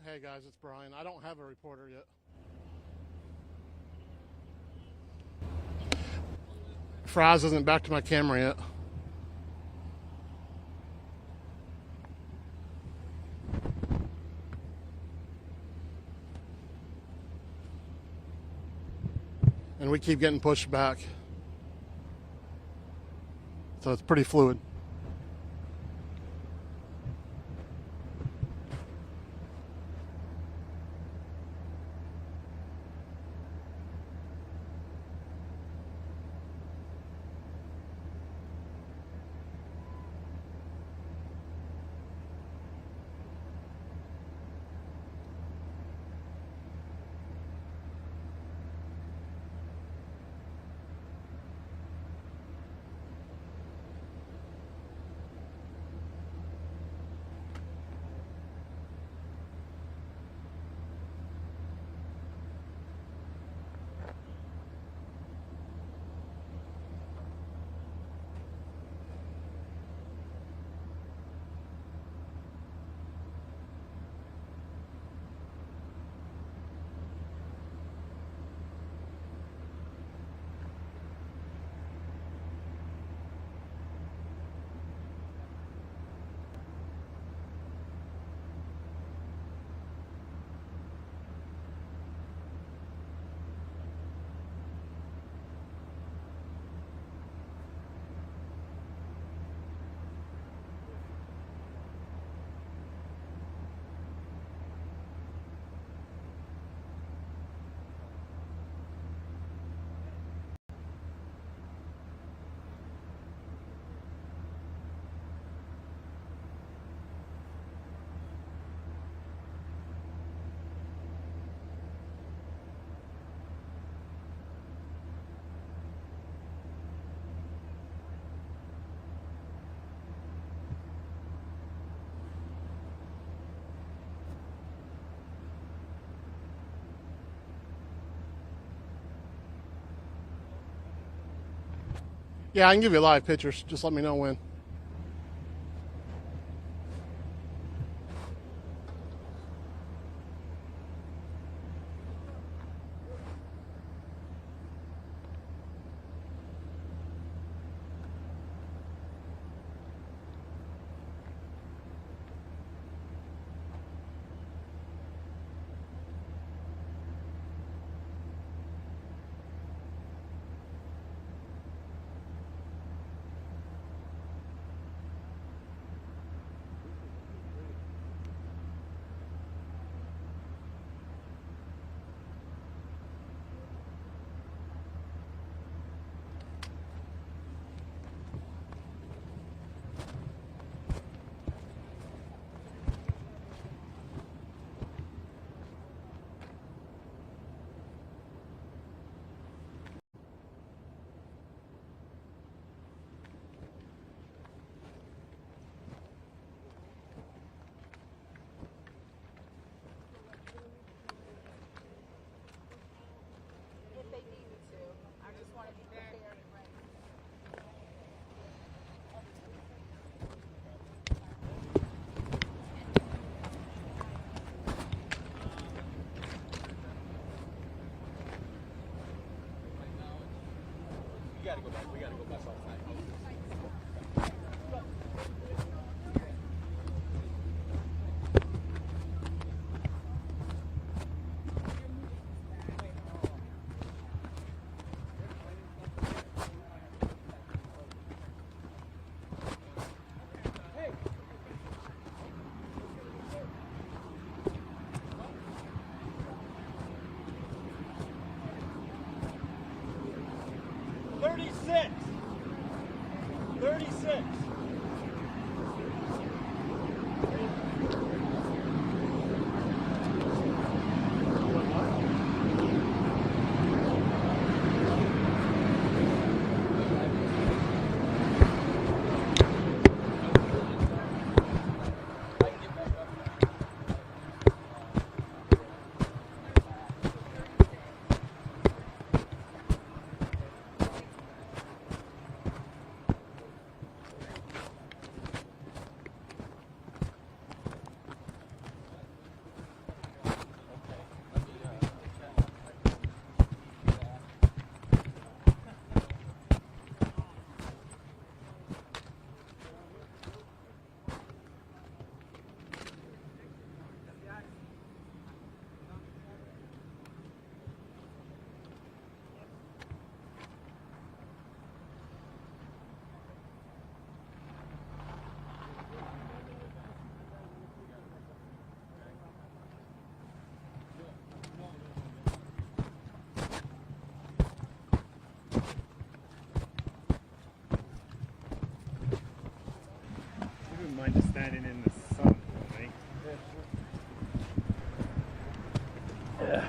Hey guys, it's Brian. I don't have a reporter yet. Fries isn't back to my camera yet. And we keep getting pushed back. So it's pretty fluid. Yeah, I can give you live pictures. Just let me know when. If they need me to. I just want to be prepared and ready. You gotta go back. We gotta go back outside. Hey! 36. 36. mind just standing in the sun for me? Yeah.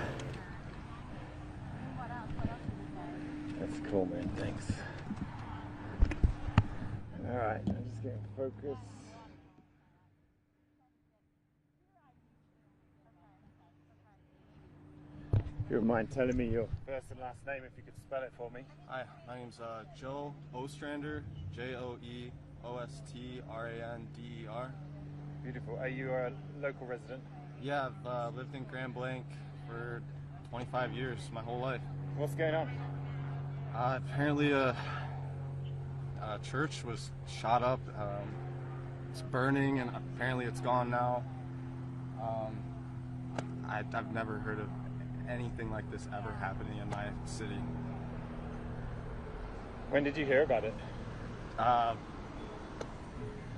That's cool, man. Thanks. Alright, I'm just getting focus. If you wouldn't mind telling me your first and last name, if you could spell it for me. Hi, my name's Joe Ostrander, Joeostrander. Beautiful. Are you a local resident? Yeah, I've lived in Grand Blanc for 25 years, my whole life. What's going on? Apparently a church was shot up. It's burning and apparently it's gone now. I've never heard of anything like this ever happening in my city. When did you hear about it?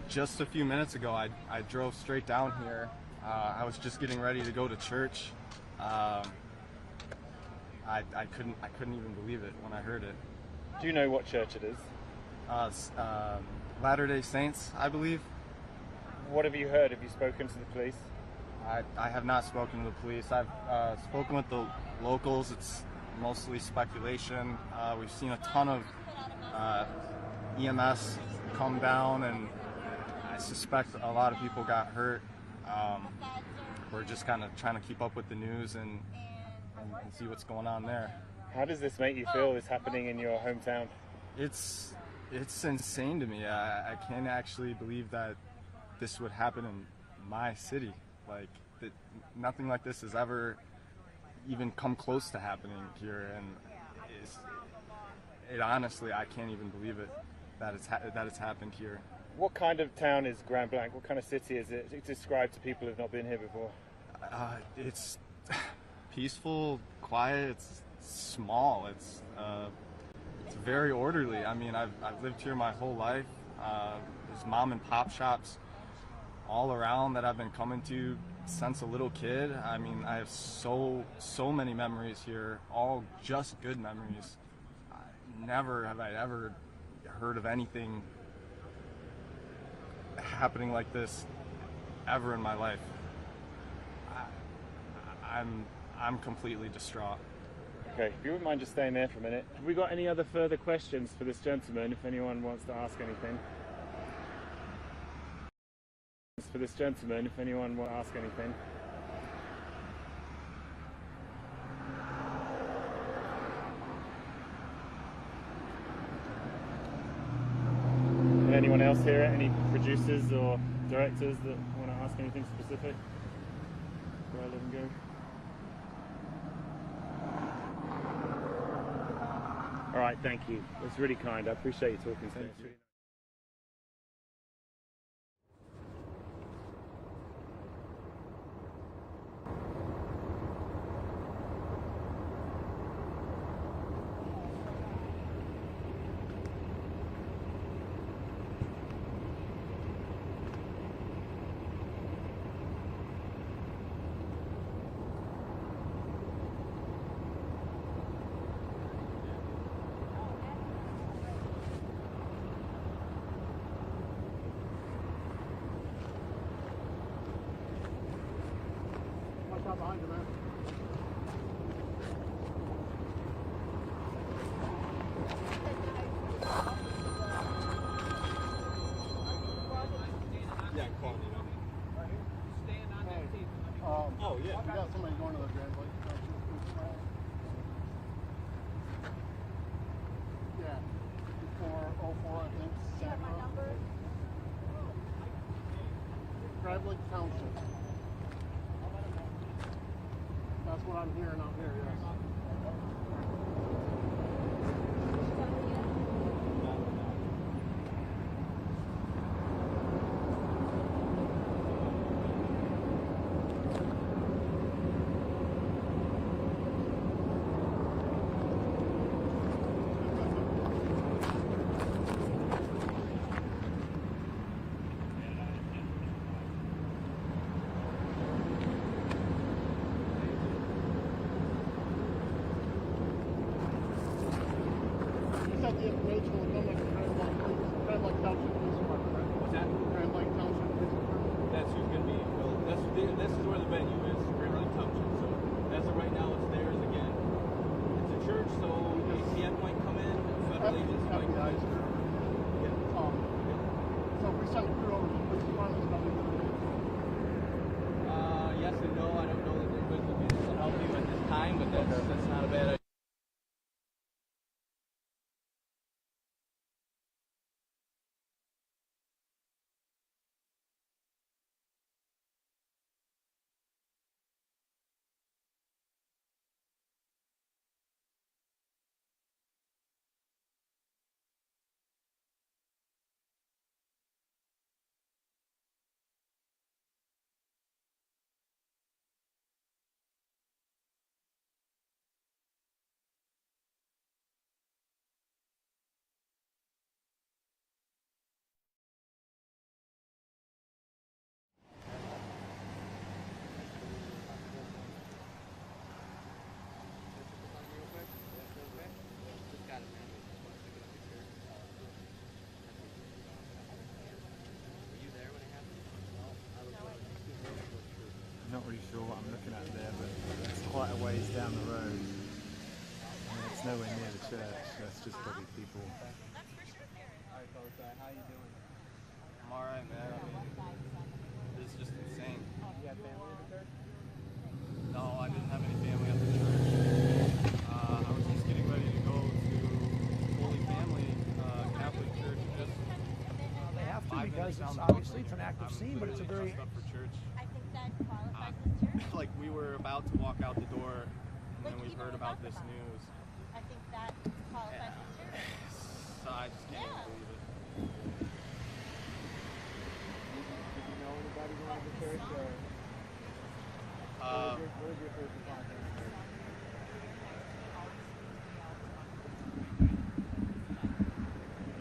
Just a few minutes ago. I drove straight down here. I was just getting ready to go to church. I couldn't even believe it when I heard it. Do you know what church it is? Latter-day Saints, I believe. What have you heard? Have you spoken to the police? I have not spoken to the police. I've spoken with the locals. It's mostly speculation. We've seen a ton of EMS come down, and I suspect a lot of people got hurt. We're just kind of trying to keep up with the news and see what's going on there. How does this make you feel, this happening in your hometown? It's insane to me. I can't actually believe that this would happen in my city. Like, nothing like this has ever even come close to happening here, and it honestly, I can't even believe it that it's happened here. What kind of town is Grand Blanc? What kind of city is it? Described to people who've not been here before. It's peaceful, quiet. It's small. It's very orderly. I mean, I've lived here my whole life. There's mom and pop shops all around that I've been coming to since a little kid. I mean, I have so many memories here, all just good memories. Never have I ever heard of anything happening like this ever in my life. I'm completely distraught. Okay, if you wouldn't mind just staying there for a minute. Have we got any other further questions for this gentleman, if anyone wants to ask anything? For this gentleman, if anyone wants to ask anything. And anyone else here? Any producers or directors that want to ask anything specific before I let them go? All right, thank you. That's really kind. I appreciate you talking to me. Watch out behind you, man. Yeah, call me. Oh, yeah. We got somebody going to the Grand Lake. Yeah. 404, I think. You have my number? Grand Lake Township. That's what I'm hearing out here, yes. The information will come like Grand Lake Township Police Department, right? What's that? Grand Lake Township That's who's going to be. Well, this is where the venue is, Grantley Township. So as of right now, it's theirs again. It's a church, so ATF might come in, federal agents might come in. So if we send a crew over to police department, it's nothing to do. Yes and no. I don't know that they're going to be able to help you at this time, but that's not a bad idea. I'm not really sure what I'm looking at there, but it's quite a ways down the road. I mean, it's nowhere near the church. That's just probably people. Alright, fellas, how you doing? I'm alright, man. I mean, this is just insane. You have family at the church? No, I didn't have any family at the church. I was just getting ready to go to Holy Family Catholic Church. Just They have to 5 because minutes down it's the road. obviously it's an active scene, but it's a very Dressed up for church. I think that qualifies as church. Like we were about to walk out the door, and then we Like, heard even about without this the Bible. news. I think that qualifies as church. So I just can't Yeah. even believe it. Did you know anybody going to the church, or Uh, what was your first encounter in the church?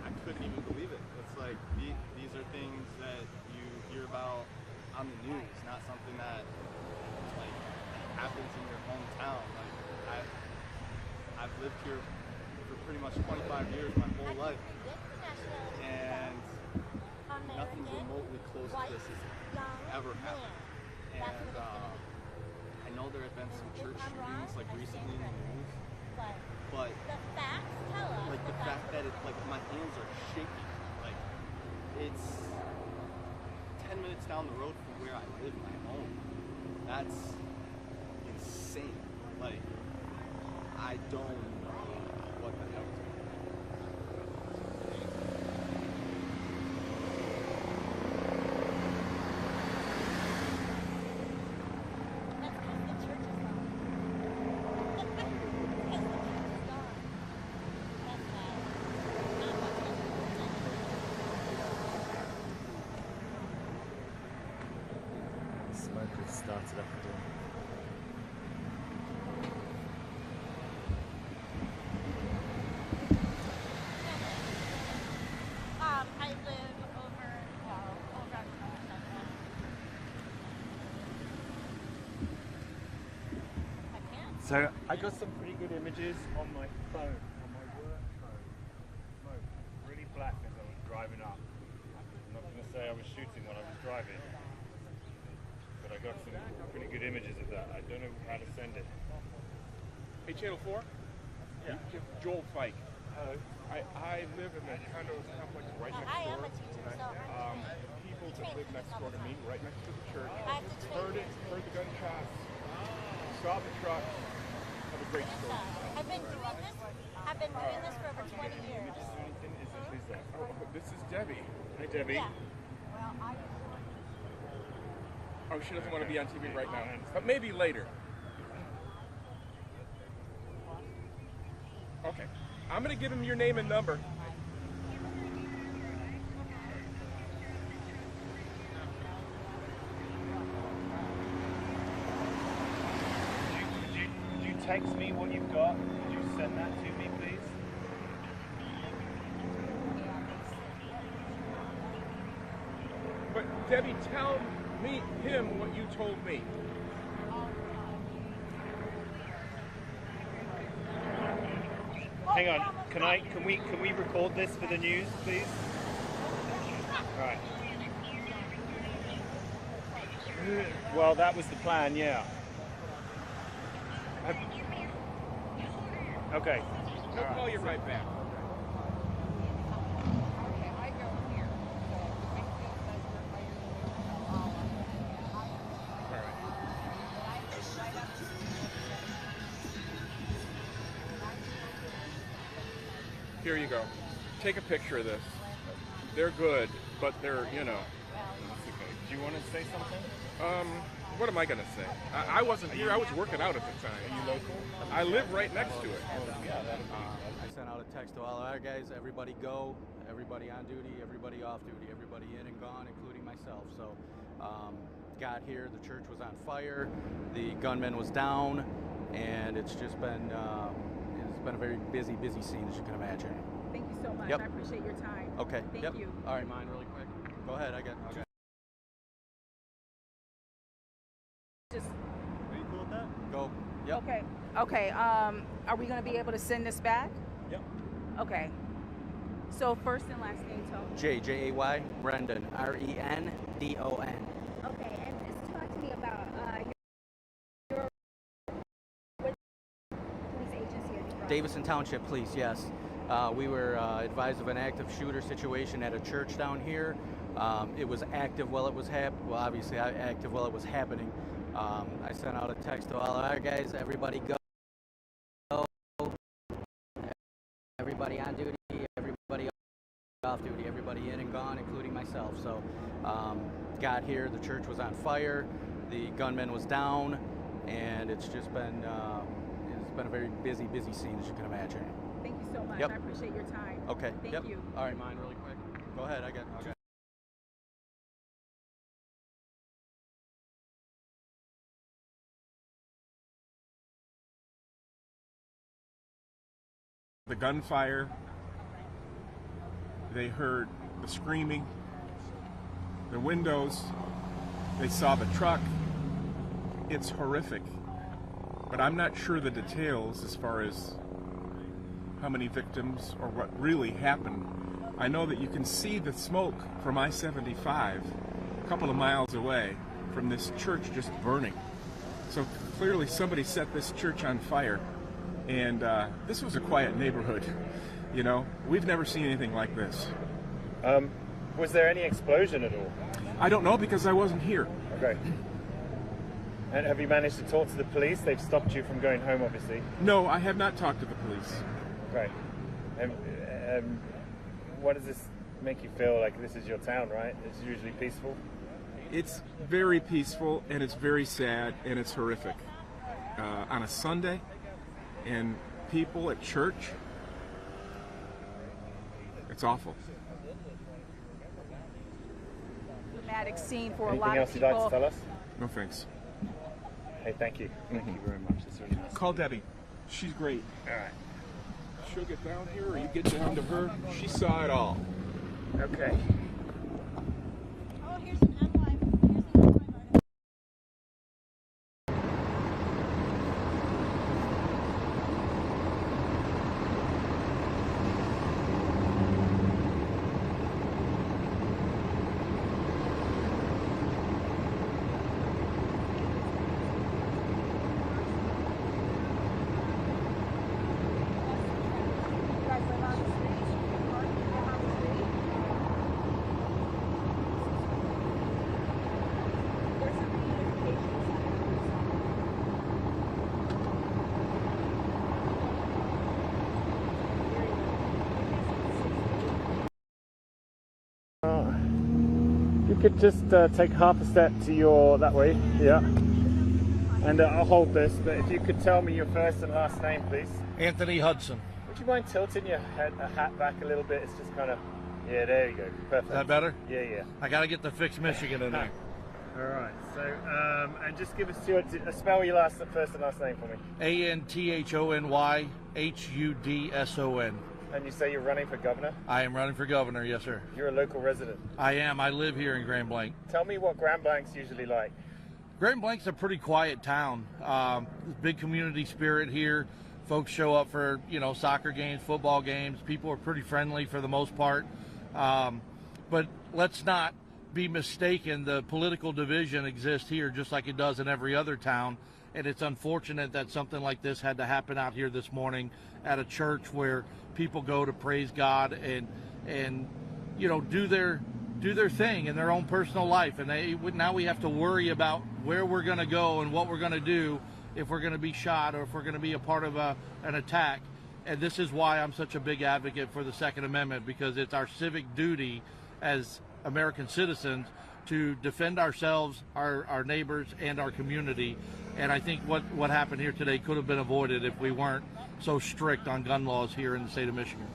I couldn't even believe it. It's like these are things that you hear about on the news, not something that like happens in your hometown. Like I've lived here for pretty much 25 years, my whole life, and nothing remotely close to this has ever happened. And I know there have been some church shootings like recently in the news, but The facts tell us. like the fact that it, like my hands are shaking, like it's 10 minutes down the road from where I live, my home. That's insane. Like I don't know what the hell is going on. That's because the church is gone. Because the church is gone. That's bad. Not much The smoke has started up again. I live over on the I can't. So I got some pretty good images on my phone, on my work phone. Smoke really black as I was driving up. I'm not going to say I was shooting when I was driving, but I got some pretty good images of that. I don't know how to send it. Hey, Channel 4? Yeah. Joel Fike. Hello. I live in the condo complex right next I door. am a teacher, so People that live next door to me, right next to the church, I have to train heard the gunshots, saw the truck. Have a great story. I've been doing this. I've been doing this for over 20 years. Who's that? Oh, this is Debbie. Hi, Debbie. Yeah. Well, I. Oh, she doesn't want to be on TV right now, but maybe later. Okay. I'm going to give him your name and number. Could you text me what you've got? Could you send that to me, please? But Debbie, tell him what you told me. Hang on. Can we record this for the news, please? All right. Well, that was the plan, yeah. Okay. He'll call you right back. Here you go. Take a picture of this. They're good, but they're, you know. That's okay. Do you want to say something? What am I going to say? I wasn't here. I was working out at the time. Are you local? I live right next to it. Yeah, that'll be. I sent out a text to all our guys, everybody go, everybody on duty, everybody off duty, everybody in and gone, including myself. So got here, the church was on fire, the gunman was down, and it's just been a very busy scene, as you can imagine. Thank you so much. Yep. I appreciate your time. Okay. Thank Yep. you. All right, mine really quick. Go ahead. Okay. Just Are you cool with that? Go. Yep. okay. Okay. Are we gonna be able to send this back? Yep. Okay. So first and last name, tell me. J-A-Y, Brendan, R-E-N-D-O-N. Okay, and just talk to me about your which police agency are you from? Davison Township Police, yes. We were advised of an active shooter situation at a church down here. It was active while it was active while it was happening. I sent out a text to all our guys, everybody go. Everybody on duty, everybody off duty, everybody in and gone, including myself. So got here, the church was on fire, the gunman was down, and it's just been a very busy scene, as you can imagine. Thank you so much. Yep. I appreciate your time. Okay. Thank Yep. you. All right, mine really quick. Go ahead. Okay. The gunfire. They heard the screaming. The windows. They saw the truck. It's horrific. But I'm not sure the details as far as how many victims or what really happened. I know that you can see the smoke from I-75 a couple of miles away from this church just burning. So clearly somebody set this church on fire. And this was a quiet neighborhood. You know, we've never seen anything like this. Was there any explosion at all? I don't know because I wasn't here. Okay. And have you managed to talk to the police? They've stopped you from going home, obviously. No, I have not talked to the police. Great. What does this make you feel like? This is your town, right? It's usually peaceful. It's very peaceful, and it's very sad, and it's horrific. On a Sunday, and people at church, it's awful. Dramatic scene for Anything a lot else of you'd people. like to tell us? No thanks. Hey, thank you. Thank you very much. That's really nice. Call Debbie. She's great. All right. She'll get down here, or you get down to her. She saw it all. Okay. Oh, here's an envelope. Here's an envelope. You guys live on the street? Or you live on the street? Where's the reunification You could just take half a step to your that way, yeah. And I'll hold this, but if you could tell me your first and last name, please. Anthony Hudson. Would you mind tilting your hat back a little bit? It's just kind of, yeah, there you go, perfect. Is that better? Yeah, yeah. I got to get the Fix Michigan in there. All right. So, and just give us your spell your first and last name for me. ANTHONYHUDSON. And you say you're running for governor. I am running for governor, yes, sir. You're a local resident. I am. I live here in Grand Blanc. Tell me what Grand Blanc's usually like. Grand Blanc's a pretty quiet town. Big community spirit here. Folks show up for, soccer games, football games. People are pretty friendly for the most part. But let's not be mistaken. The political division exists here just like it does in every other town, and it's unfortunate that something like this had to happen out here this morning at a church where people go to praise God and you know, do their thing in their own personal life, and now we have to worry about where we're going to go and what we're going to do if we're going to be shot or if we're going to be a part of an attack. And this is why I'm such a big advocate for the Second Amendment, because it's our civic duty as American citizens to defend ourselves, our neighbors, and our community. And I think what happened here today could have been avoided if we weren't so strict on gun laws here in the state of Michigan.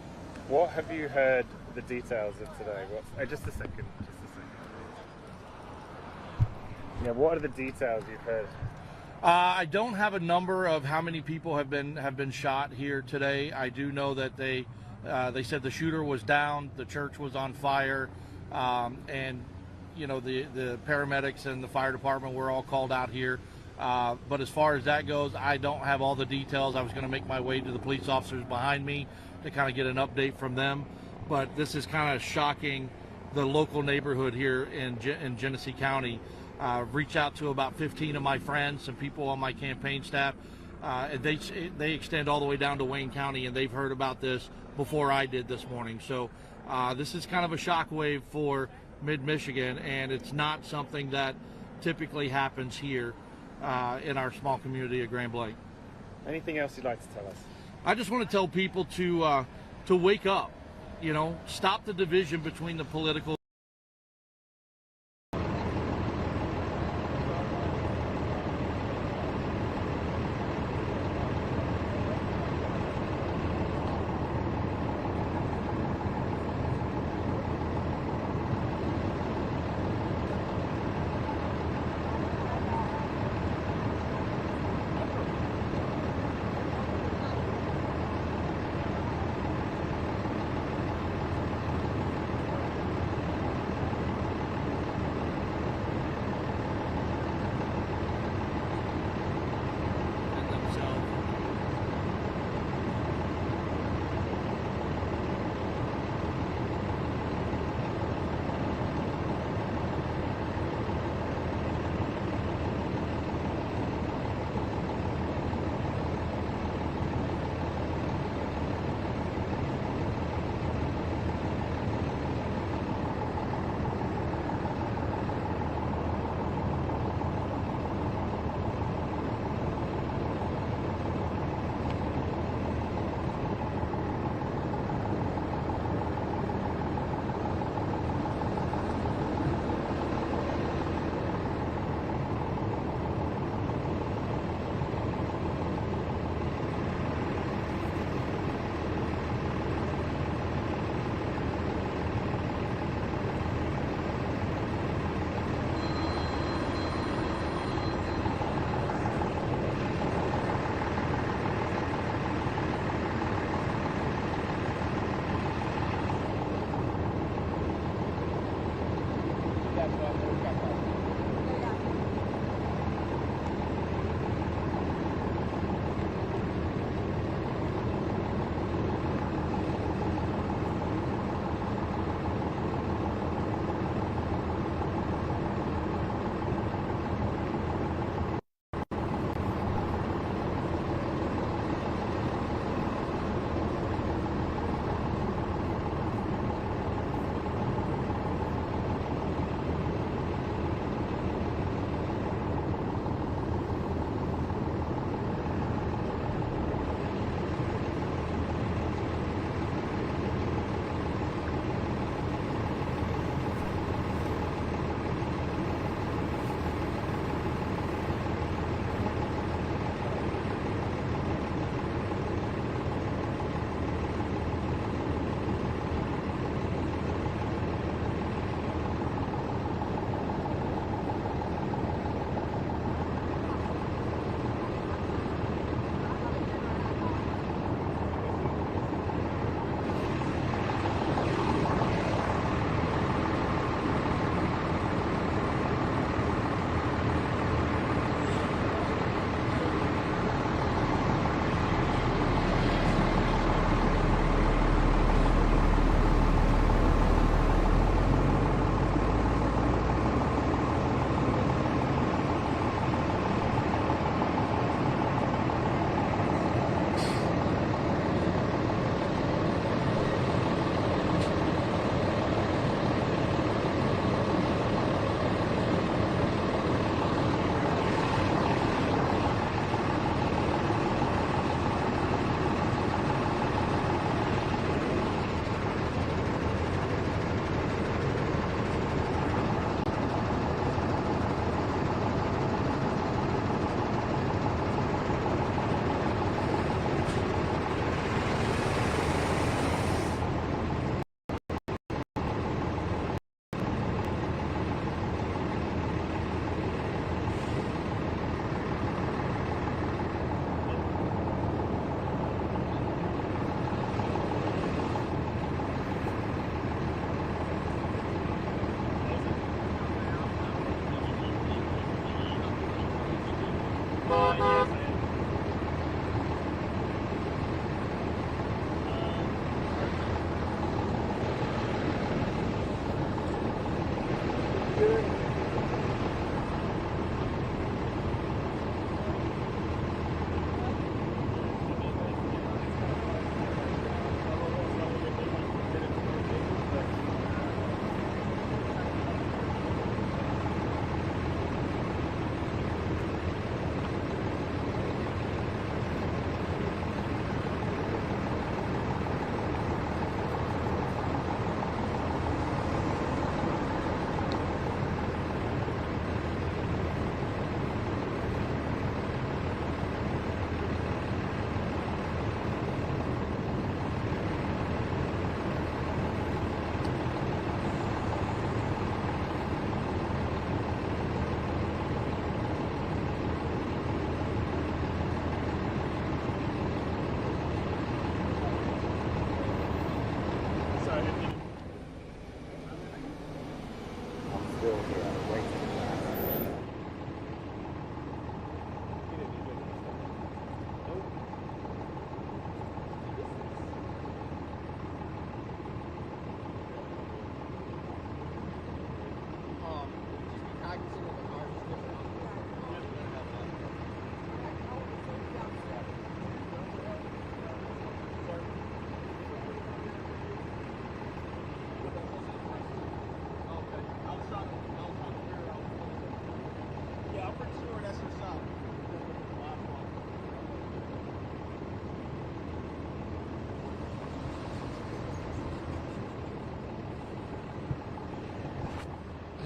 What have you heard the details of today? Just a second. Yeah, what are the details you've heard? I don't have a number of how many people have been shot here today. I do know that they said the shooter was down, the church was on fire, and you know, the paramedics and the fire department were all called out here. But as far as that goes, I don't have all the details. I was going to make my way to the police officers behind me to kind of get an update from them. But this is kind of shocking the local neighborhood here in Genesee County. Reached out to about 15 of my friends, some people on my campaign staff. And they extend all the way down to Wayne County, and they've heard about this before I did this morning. So this is kind of a shockwave for mid-Michigan, and it's not something that typically happens here in our small community of Grand Blanc. Anything else you'd like to tell us? I just want to tell people to wake up, you know, stop the division between the political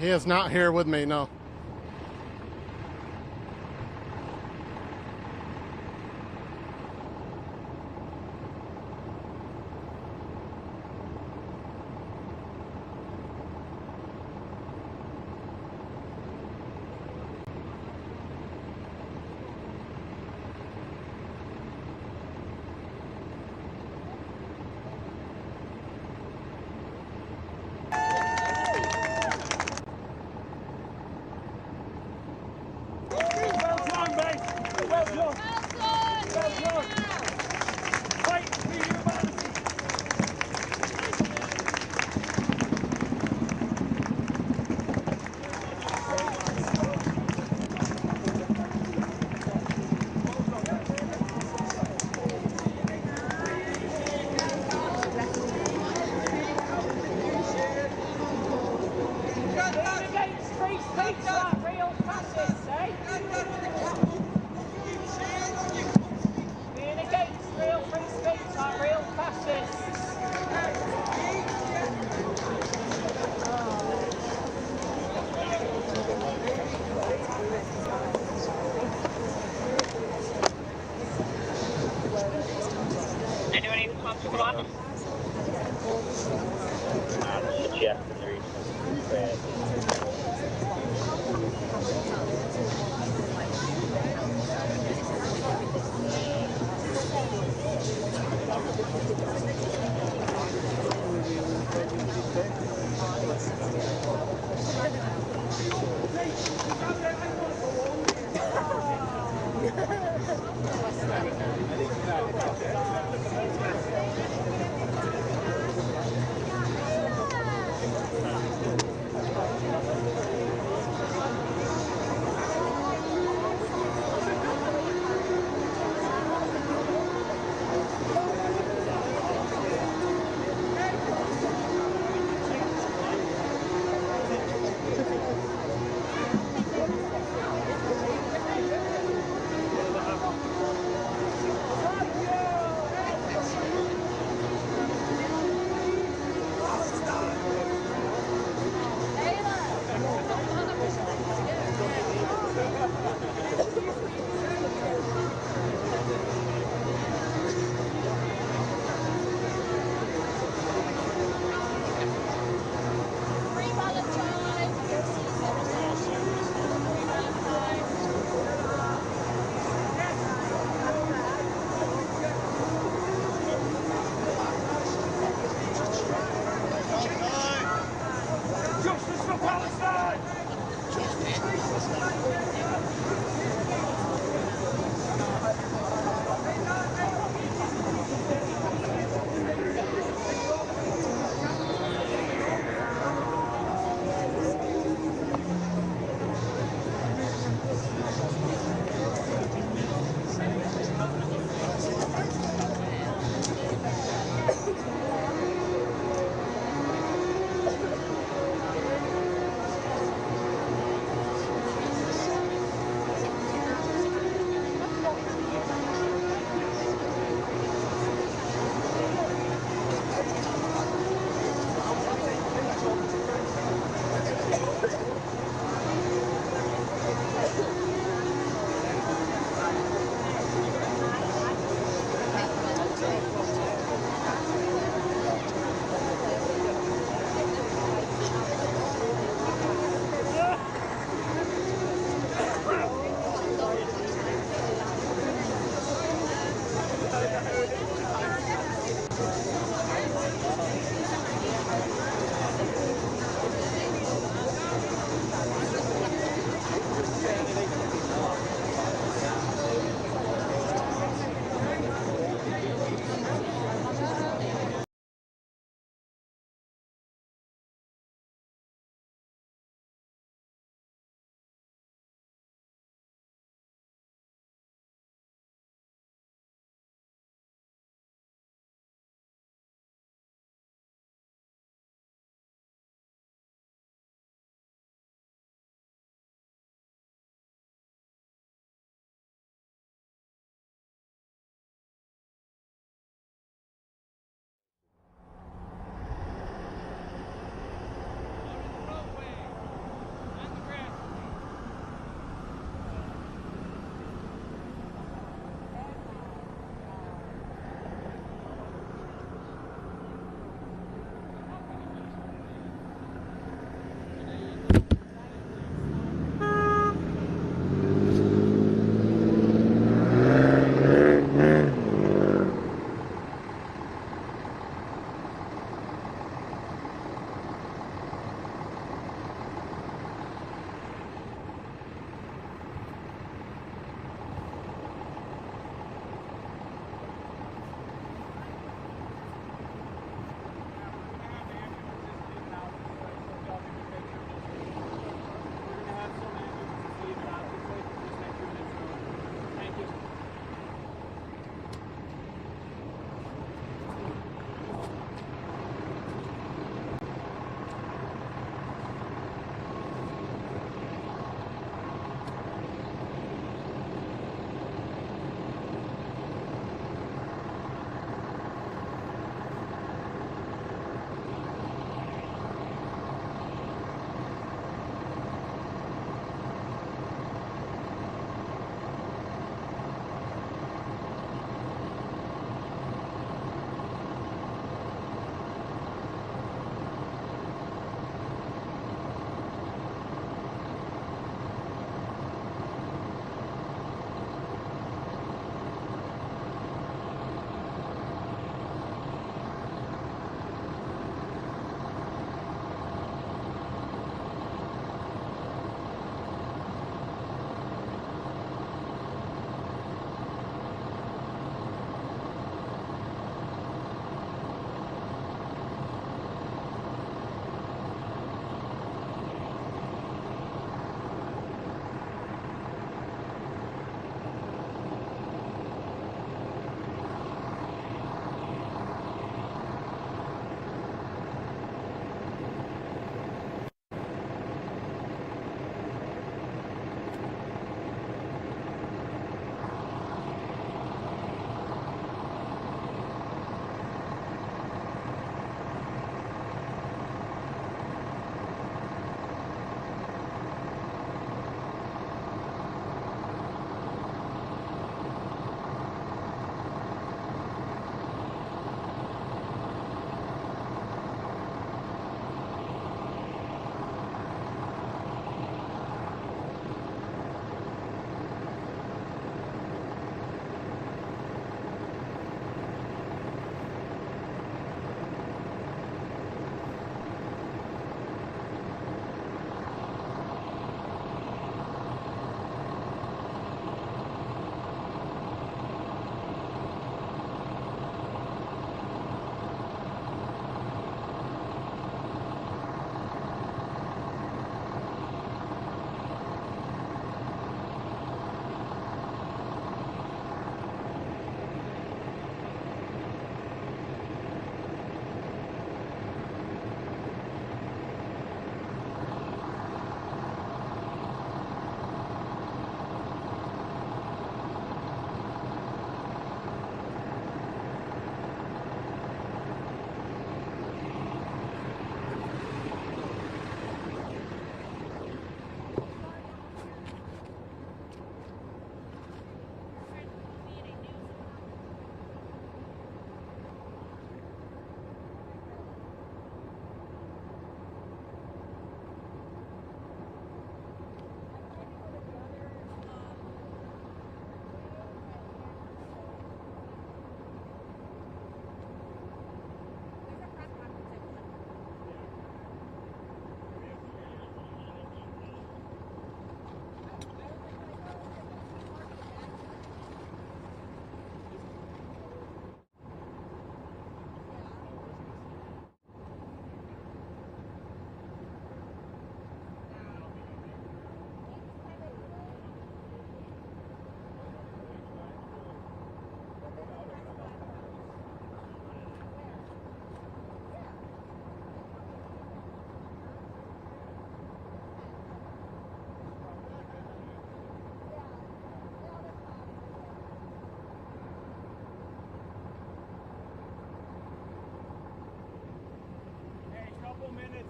He is not here with me, no.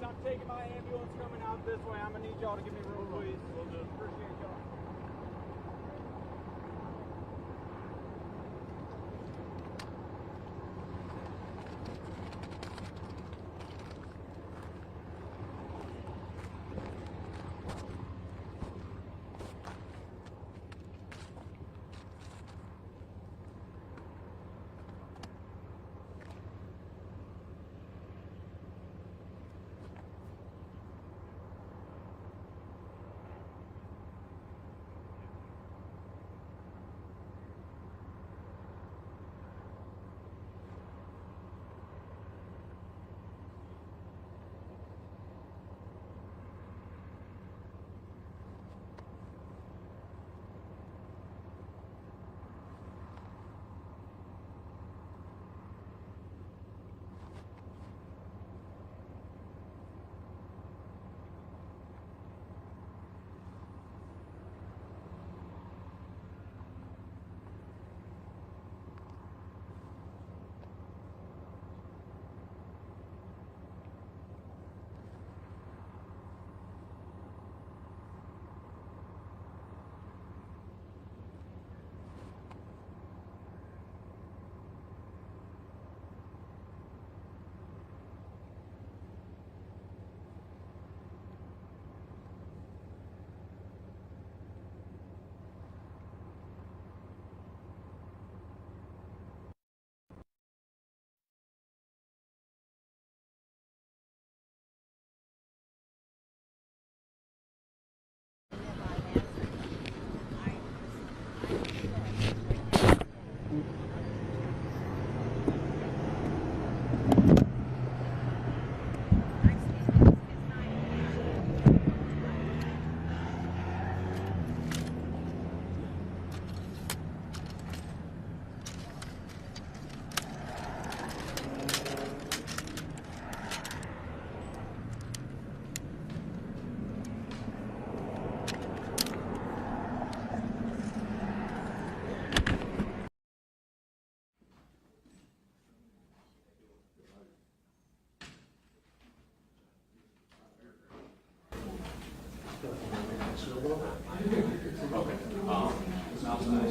I'm taking my ambulance coming out this way. I'm gonna need y'all to give me room, please. Appreciate y'all.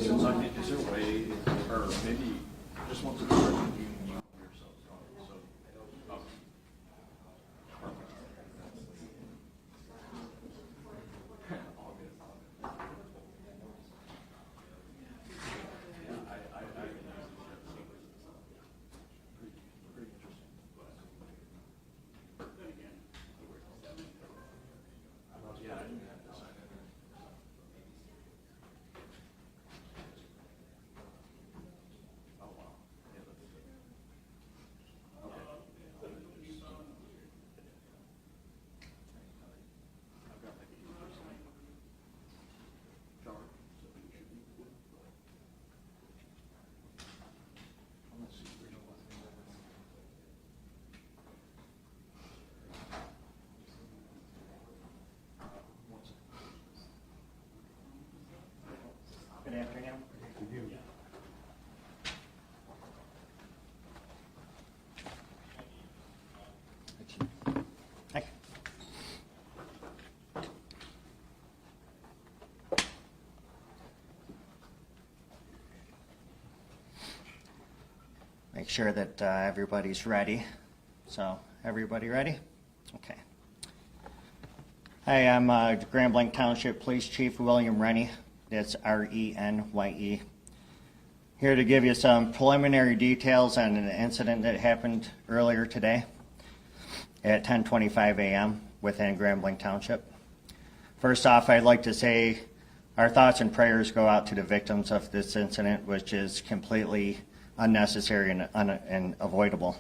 Since I think, is there a way, or maybe just want to start you yourself? So, okay. All good. Yeah, I pretty interesting. Then again, yeah, I didn't have decided. Oh, wow. Yeah, that's okay. I've got like 80% charge, so it should be good. Let's see, we don't want to one second. Good afternoon. Hi. Make sure that everybody's ready. So, everybody ready? Okay. Hi, I'm Grand Blanc Township Police Chief William Rennie. That's R-E-N-Y-E. Here to give you some preliminary details on an incident that happened earlier today at 10:25 a.m. within Grand Blanc Township. First off, I'd like to say our thoughts and prayers go out to the victims of this incident, which is completely unnecessary and avoidable.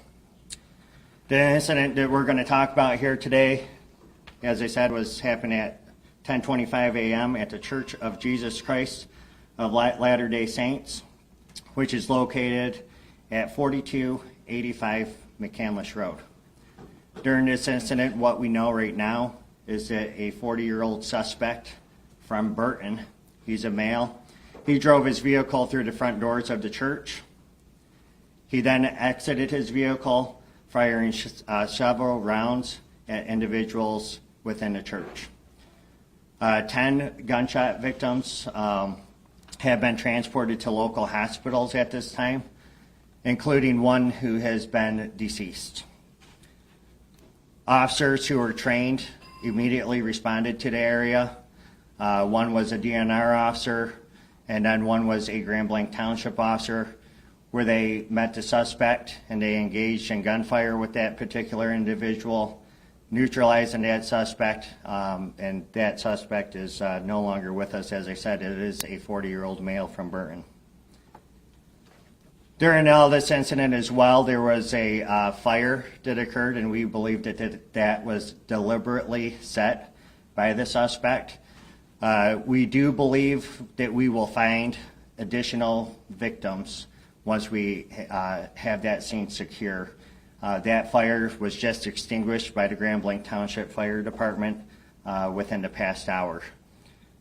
The incident that we're going to talk about here today, as I said, was happened at 10:25 a.m. at the Church of Jesus Christ of Latter-day Saints, which is located at 4285 McCandless Road. During this incident, what we know right now is that a 40-year-old suspect from Burton, he's a male, he drove his vehicle through the front doors of the church. He then exited his vehicle, firing several rounds at individuals within the church. 10 gunshot victims have been transported to local hospitals at this time, including one who has been deceased. Officers who were trained immediately responded to the area. One was a DNR officer, and then one was a Grand Blanc Township officer, where they met the suspect and they engaged in gunfire with that particular individual, neutralizing that suspect, and that suspect is no longer with us. As I said, it is a 40-year-old male from Burton. During all this incident as well, there was a fire that occurred, and we believe that was deliberately set by the suspect. We do believe that we will find additional victims once we have that scene secure. That fire was just extinguished by the Grand Blanc Township Fire Department within the past hour.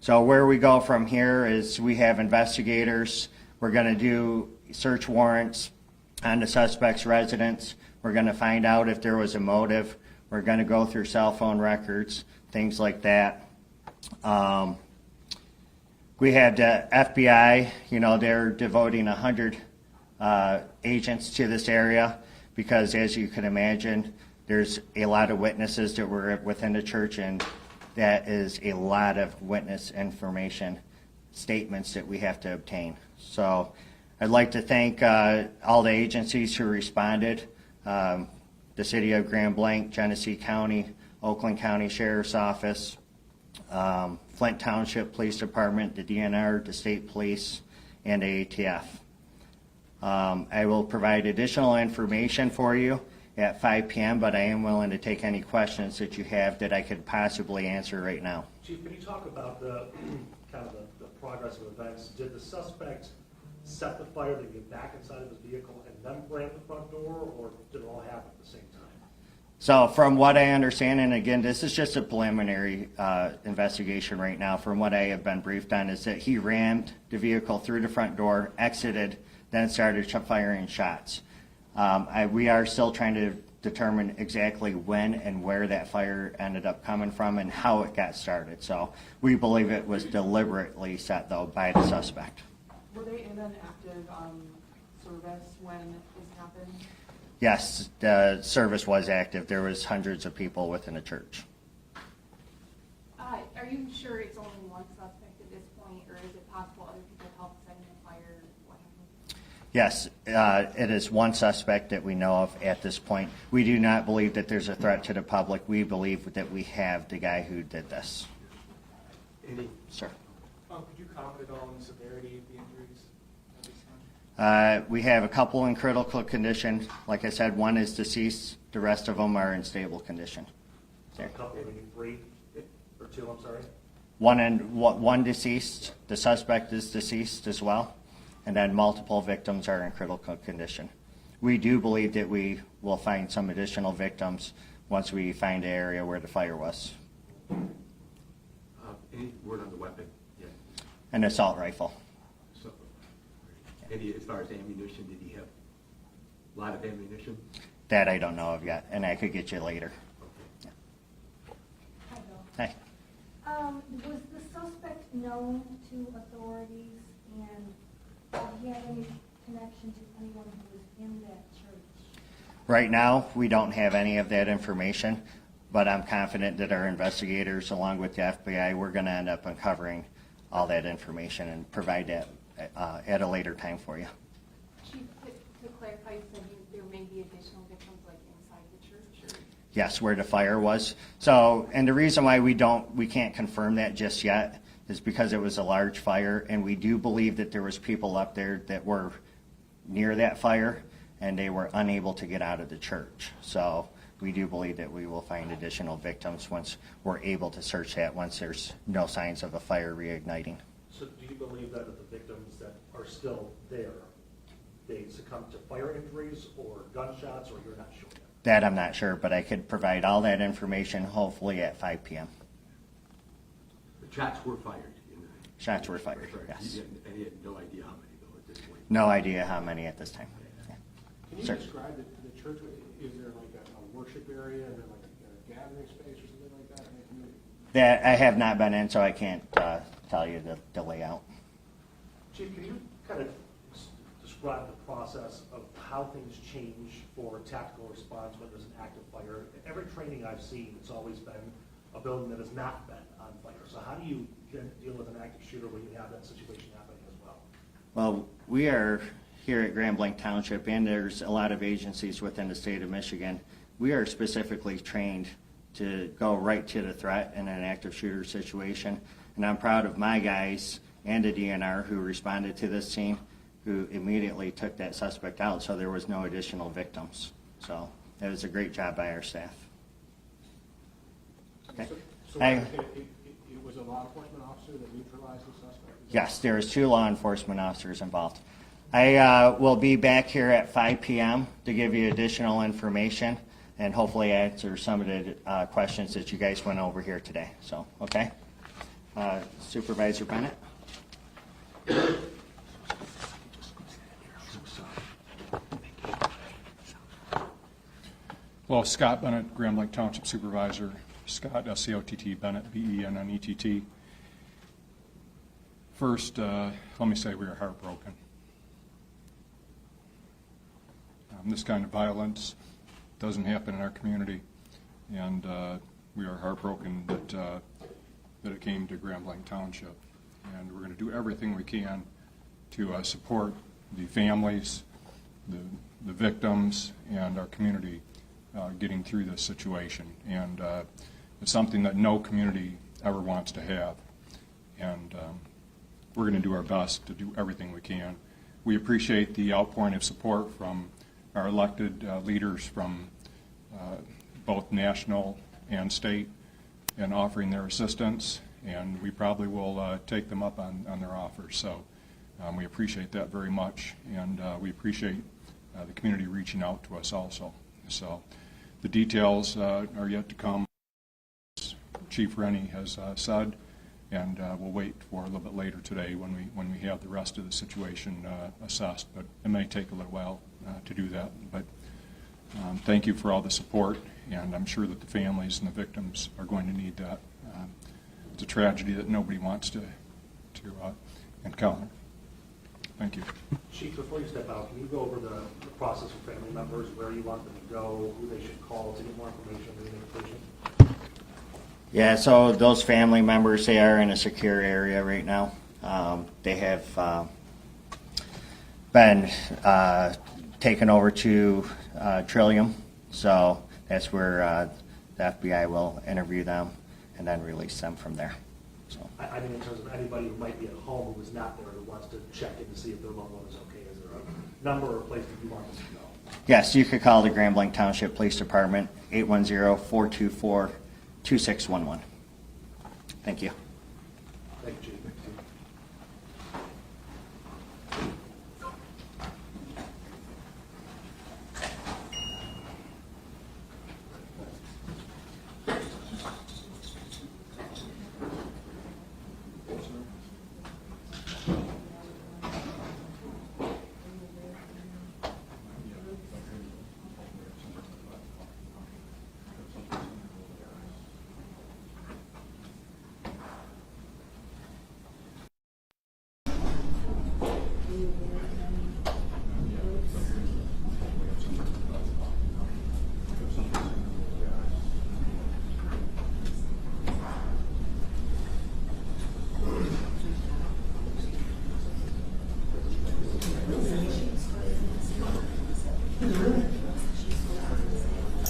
So where we go from here is we have investigators. We're going to do search warrants on the suspect's residence. We're going to find out if there was a motive. We're going to go through cell phone records, things like that. We had FBI, they're devoting 100 agents to this area because, as you can imagine, there's a lot of witnesses that were within the church, and that is a lot of witness information, statements that we have to obtain. So I'd like to thank all the agencies who responded, the City of Grand Blanc, Genesee County, Oakland County Sheriff's Office, Flint Township Police Department, the DNR, the State Police, and the ATF. I will provide additional information for you at 5 p.m., but I am willing to take any questions that you have that I could possibly answer right now. Chief, can you talk about the kind of the progress of events? Did the suspect set the fire to get back inside of his vehicle and then ram the front door, or did it all happen at the same time? So from what I understand, and again, this is just a preliminary investigation right now, from what I have been briefed on, is that he rammed the vehicle through the front door, exited, then started firing shots. We are still trying to determine exactly when and where that fire ended up coming from and how it got started. So we believe it was deliberately set, though, by the suspect. Were they in an active service when this happened? Yes, the service was active. There was hundreds of people within the church. Are you sure it's only one suspect at this point, or is it possible other people helped setting the fire? What happened? Yes, it is one suspect that we know of at this point. We do not believe that there's a threat to the public. We believe that we have the guy who did this. Andy? Sir. Could you comment at all on the severity of the injuries at this time? We have a couple in critical condition. Like I said, one is deceased. The rest of them are in stable condition. So a couple, maybe three or two, I'm sorry? One deceased. The suspect is deceased as well. And then multiple victims are in critical condition. We do believe that we will find some additional victims once we find the area where the fire was. Any word on the weapon? Yeah. An assault rifle. So, any, as far as ammunition, did he have a lot of ammunition? That I don't know of yet, and I could get you later. Okay. Yeah. Hi, Bill. Hey. Was the suspect known to authorities, and did he have any connection to anyone who was in that church? Right now, we don't have any of that information, but I'm confident that our investigators, along with the FBI, we're going to end up uncovering all that information and provide that at a later time for you. Chief, to clarify, you said there may be additional victims like inside the church? Or? Yes, where the fire was. So, and the reason why we can't confirm that just yet is because it was a large fire, and we do believe that there was people up there that were near that fire, and they were unable to get out of the church. So we do believe that we will find additional victims once we're able to search that, once there's no signs of a fire reigniting. So do you believe that the victims that are still there, they succumbed to fire injuries or gunshots, or you're not sure yet? That I'm not sure, but I could provide all that information hopefully at 5 p.m. The shots were fired. Shots were fired, yes. And he had no idea how many, though, at this point. No idea how many at this time. Can you Sir. describe the church? Is there like a worship area? Is there like a gathering space or something like that in the community? That I have not been in, so I can't tell you the layout. Chief, can you kind of describe the process of how things change for tactical response when there's an active fire? Every training I've seen, it's always been a building that has not been on fire. So how do you deal with an active shooter when you have that situation happening as well? Well, we are here at Grand Blanc Township, and there's a lot of agencies within the state of Michigan. We are specifically trained to go right to the threat in an active shooter situation. And I'm proud of my guys and the DNR who responded to this scene, who immediately took that suspect out, so there was no additional victims. So it was a great job by our staff. Okay. So it was a law enforcement officer that neutralized the suspect? Yes, there was 2 law enforcement officers involved. I will be back here at 5 p.m. to give you additional information and hopefully answer some of the questions that you guys went over here today. So, okay. Supervisor Bennett. Hello, Scott Bennett, Grand Blanc Township Supervisor. Scott, S-C-O-T-T, Bennett, B-E-N-N-E-T-T. First, let me say we are heartbroken. This kind of violence doesn't happen in our community, and we are heartbroken that it came to Grand Blanc Township. And we're going to do everything we can to support the families, the victims, and our community getting through this situation. And it's something that no community ever wants to have. And we're going to do our best to do everything we can. We appreciate the outpouring of support from our elected leaders from both national and state in offering their assistance, and we probably will take them up on their offers. So we appreciate that very much, and we appreciate the community reaching out to us also. So the details are yet to come, as Chief Rennie has said, and we'll wait for a little bit later today when we have the rest of the situation assessed. But it may take a little while to do that. But thank you for all the support, and I'm sure that the families and the victims are going to need that. It's a tragedy that nobody wants to encounter. Thank you. Chief, before you step out, can you go over the process for family members, where you want them to go, who they should call to get more information on the invitation? Yeah, so those family members, they are in a secure area right now. They have been taken over to Trillium, so that's where the FBI will interview them and then release them from there. So I mean, in terms of anybody who might be at home who is not there, who wants to check in to see if their loved one is okay, is there a number or a place that you want them to go? yes, you could call the Grand Blanc Township Police Department, 810-424-2611. Thank you. Thank you, Chief.